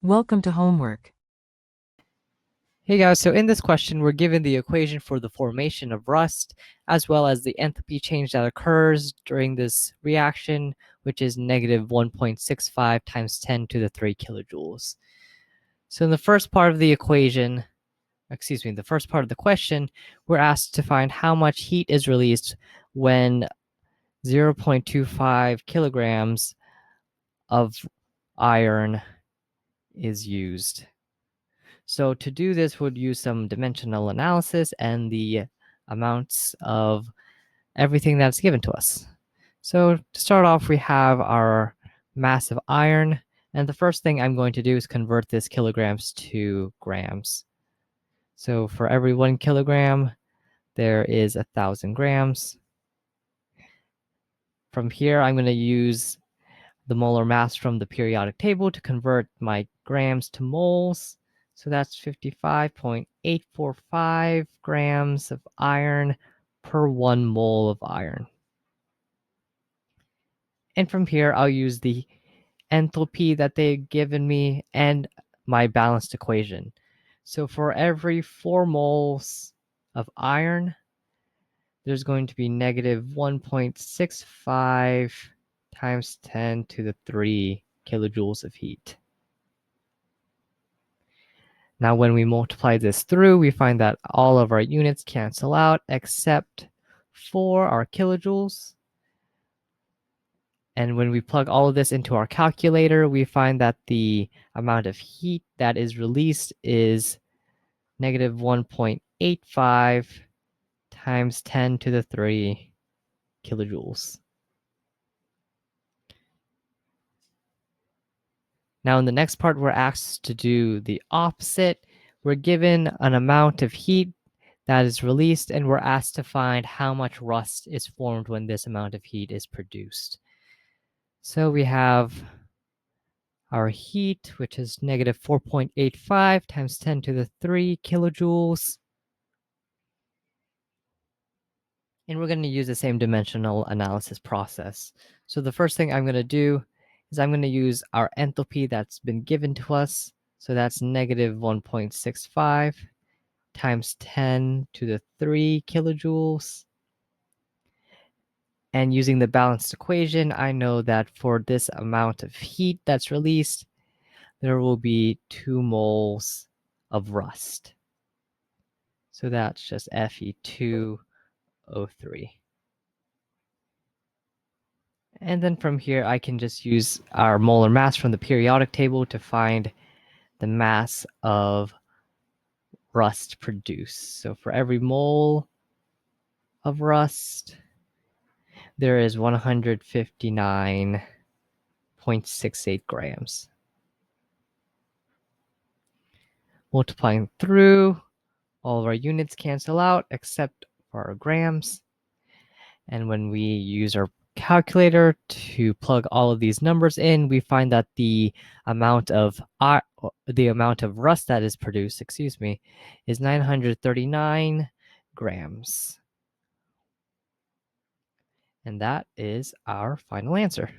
Welcome to homework. Hey guys, so in this question, we're given the equation for the formation of rust, as well as the enthalpy change that occurs during this reaction, which is negative 1.65 times 10 to the 3 kilojoules. So in the first part of the equation, the first part of the question, we're asked to find how much heat is released when 0.25 kilograms of iron is used. So to do this, we'd use some dimensional analysis and the amounts of everything that's given to us. So to start off, we have our mass of iron, and the first thing I'm going to do is convert this kilograms to grams. So for every 1 kilogram, there is 1,000 grams. From here, I'm going to use the molar mass from the periodic table to convert my grams to moles. So that's 55.845 grams of iron per 1 mole of iron. And from here, I'll use the enthalpy that they've given me and my balanced equation. So for every 4 moles of iron, there's going to be negative 1.65 times 10 to the 3 kilojoules of heat. Now, when we multiply this through, we find that all of our units cancel out except for our kilojoules. And when we plug all of this into our calculator, we find that the amount of heat that is released is negative 1.85 times 10 to the 3 kilojoules. Now, in the next part, we're asked to do the opposite. We're given an amount of heat that is released, and we're asked to find how much rust is formed when this amount of heat is produced. So we have our heat, which is negative 4.85 times 10 to the 3 kilojoules. And we're going to use the same dimensional analysis process. So the first thing I'm going to do is I'm going to use our enthalpy that's been given to us. So that's negative 1.65 times 10 to the 3 kilojoules. And using the balanced equation, I know that for this amount of heat that's released, there will be 2 moles of rust. So that's just Fe2O3. And then from here, I can just use our molar mass from the periodic table to find the mass of rust produced. So for every mole of rust, there is 159.68 grams. Multiplying through, all of our units cancel out except for our grams. And when we use our calculator to plug all of these numbers in, we find that the amount of rust that is produced, is 939 grams. And that is our final answer.